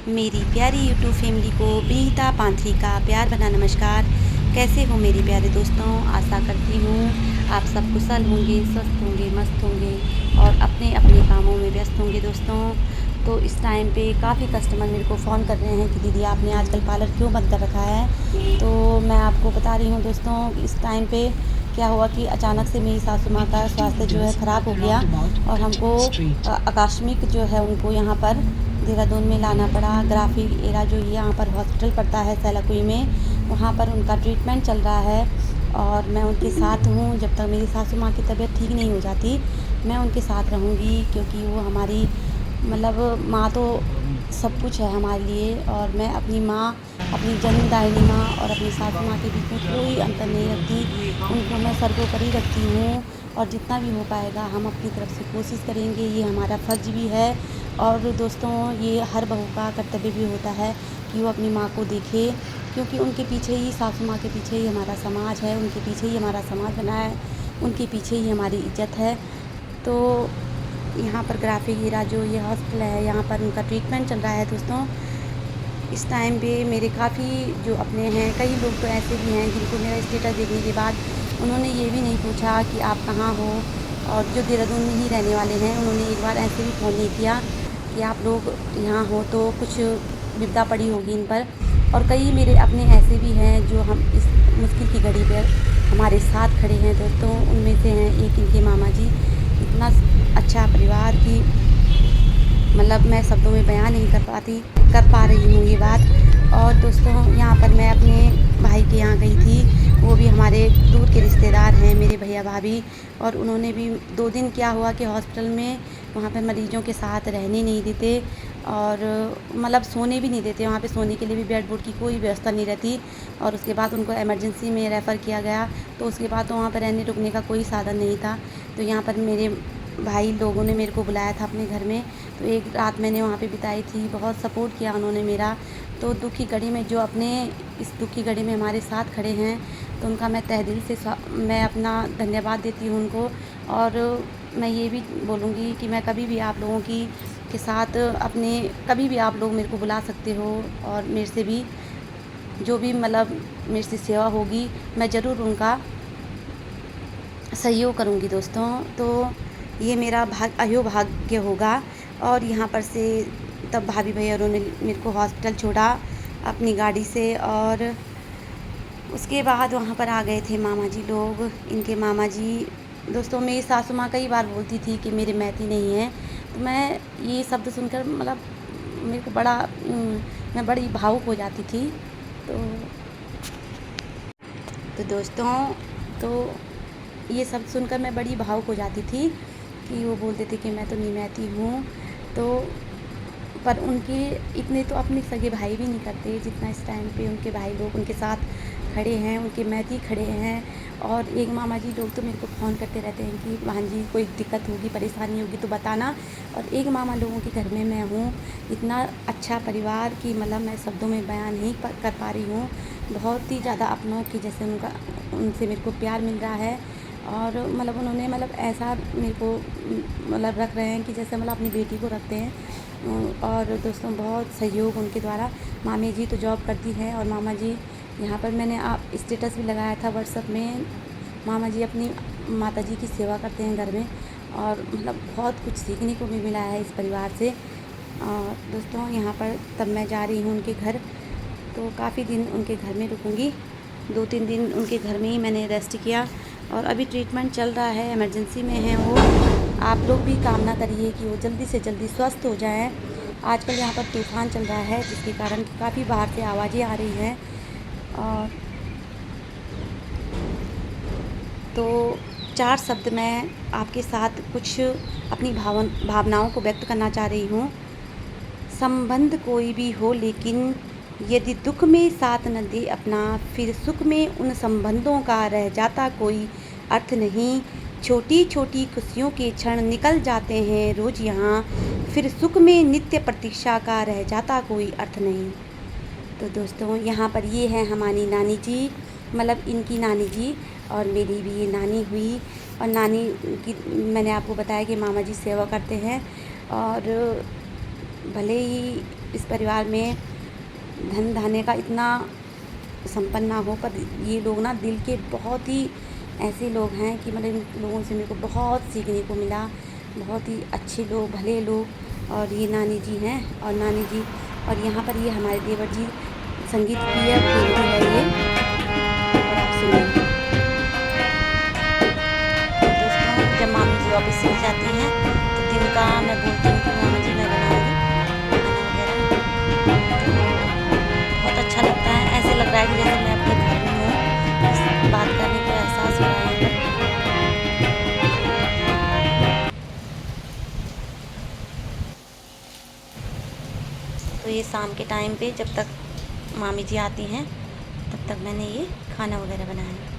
मेरी प्यारी YouTube family को विनीता पांथरी का प्यार भरा नमस्कार। कैसे हो मेरे प्यारे दोस्तों? आशा करती हूँ आप सब कुशल होंगे, स्वस्थ होंगे, मस्त होंगे और अपने अपने कामों में व्यस्त होंगे दोस्तों। तो इस टाइम पे काफ़ी कस्टमर मेरे को फ़ोन कर रहे हैं कि दीदी आपने आजकल पार्लर क्यों बंद कर रखा है। तो मैं आपको बता रही हूँ दोस्तों, इस टाइम पे क्या हुआ कि अचानक से मेरी सासू माँ का स्वास्थ्य जो है ख़राब हो गया और हमको आकस्मिक जो है उनको यहाँ पर देहरादून में लाना पड़ा। ग्राफी एरा जो यहाँ पर हॉस्पिटल पड़ता है सैलाकुई में, वहाँ पर उनका ट्रीटमेंट चल रहा है और मैं उनके साथ हूँ। जब तक मेरी सासू माँ की तबीयत ठीक नहीं हो जाती मैं उनके साथ रहूँगी, क्योंकि वो हमारी मतलब माँ तो सब कुछ है हमारे लिए। और मैं अपनी माँ, अपनी जन्मदायिनी माँ और अपनी सासू माँ के बीच में कोई अंतर नहीं रखती, उनको मैं सर्वोपरि रखती हूँ। और जितना भी हो पाएगा हम अपनी तरफ से कोशिश करेंगे, ये हमारा फ़र्ज़ भी है। और दोस्तों, ये हर बहू का कर्तव्य भी होता है कि वो अपनी माँ को देखे, क्योंकि उनके पीछे ही, सासू माँ के पीछे ही हमारा समाज है, उनके पीछे ही हमारा समाज बना है, उनके पीछे ही हमारी इज्जत है। तो यहाँ पर ग्राफी हीरा जो ये हॉस्पिटल है, यहाँ पर उनका ट्रीटमेंट चल रहा है दोस्तों। इस टाइम पे मेरे काफ़ी जो अपने हैं, कई लोग तो ऐसे भी हैं जिनको मेरा स्टेटस देखने के बाद उन्होंने ये भी नहीं पूछा कि आप कहाँ हो, और जो देहरादून में ही रहने वाले हैं उन्होंने एक बार ऐसे भी फ़ोन नहीं किया कि आप लोग यहाँ हो तो कुछ विपदा पड़ी होगी इन पर। और कई मेरे अपने ऐसे भी हैं जो हम इस मुश्किल की घड़ी पर हमारे साथ खड़े हैं दोस्तों। उनमें से हैं एक इनके मामा जी, इतना अच्छा परिवार की मतलब मैं शब्दों में बयान नहीं कर पा रही हूँ ये बात। और दोस्तों, यहाँ पर मैं अपने भाई के यहाँ गई थी, वो भी हमारे दूर के रिश्तेदार हैं, मेरे भैया भाभी। और उन्होंने भी 2 दिन क्या हुआ कि हॉस्पिटल में वहाँ पर मरीजों के साथ रहने नहीं देते और मतलब सोने भी नहीं देते। वहाँ पे सोने के लिए भी बेड वुड की कोई व्यवस्था नहीं रहती। और उसके बाद उनको इमरजेंसी में रेफ़र किया गया, तो उसके बाद तो वहाँ पर रहने रुकने का कोई साधन नहीं था। तो यहाँ पर मेरे भाई लोगों ने मेरे को बुलाया था अपने घर में, तो एक रात मैंने वहाँ पे बिताई थी। बहुत सपोर्ट किया उन्होंने मेरा। तो दुःख की घड़ी में जो अपने इस दुःख की घड़ी में हमारे साथ खड़े हैं, तो उनका मैं तहे दिल से मैं अपना धन्यवाद देती हूँ उनको। और मैं ये भी बोलूँगी कि मैं कभी भी आप लोगों की के साथ अपने, कभी भी आप लोग मेरे को बुला सकते हो और मेरे से भी जो भी मतलब मेरे से सेवा होगी मैं ज़रूर उनका सहयोग करूँगी दोस्तों। तो ये मेरा अयोभाग्य होगा। और यहाँ पर से तब भाभी भैया ने मेरे को हॉस्पिटल छोड़ा अपनी गाड़ी से, और उसके बाद वहाँ पर आ गए थे मामा जी लोग। इनके मामा जी दोस्तों, मेरी सासू माँ कई बार बोलती थी कि मेरे मैती नहीं हैं, तो मैं ये शब्द सुनकर मतलब मेरे को बड़ा मैं बड़ी भावुक हो जाती थी। तो दोस्तों, तो ये सब सुनकर मैं बड़ी भावुक हो जाती थी कि वो बोलते थे कि मैं तो निमैती हूँ। तो पर उनके इतने तो अपने सगे भाई भी नहीं करते जितना इस टाइम पे उनके भाई लोग उनके साथ खड़े हैं, उनके मैती खड़े हैं। और एक मामा जी लोग तो मेरे को फ़ोन करते रहते हैं कि बहन जी कोई दिक्कत होगी, परेशानी होगी तो बताना। और एक मामा लोगों के घर में मैं हूँ। इतना अच्छा परिवार कि मतलब मैं शब्दों में बयान नहीं कर पा रही हूँ। बहुत ही ज़्यादा अपनों की जैसे उनसे मेरे को प्यार मिल रहा है। और मतलब उन्होंने मतलब ऐसा मेरे को मतलब रख रहे हैं कि जैसे मतलब अपनी बेटी को रखते हैं। और दोस्तों, बहुत सहयोग उनके द्वारा। मामी जी तो जॉब करती हैं और मामा जी यहाँ पर, मैंने आप स्टेटस भी लगाया था व्हाट्सएप में, मामा जी अपनी माता जी की सेवा करते हैं घर में। और मतलब बहुत कुछ सीखने को भी मिला है इस परिवार से। और दोस्तों, यहाँ पर तब मैं जा रही हूँ उनके घर, तो काफ़ी दिन उनके घर में रुकूँगी। 2-3 दिन उनके घर में ही मैंने रेस्ट किया और अभी ट्रीटमेंट चल रहा है, इमरजेंसी में हैं वो। आप लोग भी कामना करिए कि वो जल्दी से जल्दी स्वस्थ हो जाएं। आजकल यहाँ पर तूफ़ान चल रहा है जिसके कारण काफ़ी बाहर से आवाज़ें आ रही हैं। और तो 4 शब्द मैं आपके साथ कुछ अपनी भावनाओं को व्यक्त करना चाह रही हूँ। संबंध कोई भी हो, लेकिन यदि दुख में साथ न दे अपना, फिर सुख में उन संबंधों का रह जाता कोई अर्थ नहीं। छोटी छोटी खुशियों के क्षण निकल जाते हैं रोज़ यहाँ, फिर सुख में नित्य प्रतीक्षा का रह जाता कोई अर्थ नहीं। तो दोस्तों, यहाँ पर ये है हमारी नानी जी, मतलब इनकी नानी जी, और मेरी भी ये नानी हुई। और नानी की मैंने आपको बताया कि मामा जी सेवा करते हैं। और भले ही इस परिवार में धन धान्य का इतना संपन्न ना हो, पर ये लोग ना दिल के बहुत ही ऐसे लोग हैं कि मतलब इन लोगों से मेरे को बहुत सीखने को मिला। बहुत ही अच्छे लोग, भले लोग। और ये नानी जी हैं और नानी जी, और यहाँ पर ये हमारे देवर जी संगीत प्रिय केंद्र है ये। और आप सुनिए दोस्तों, जब मामी जी ऑफिस से जाती हैं तो दिन का मैं बोलती हूँ कि मामी जी मैं बनाऊँगी खाना वगैरह, तो बहुत अच्छा लगता है। ऐसे लग रहा है कि जैसे मैं अपने घर में हूँ। इस बात करने का एहसास हो रहा है यहाँ पर। तो ये शाम के टाइम पे जब तक मामी जी आती हैं तब तक मैंने ये खाना वगैरह बनाया।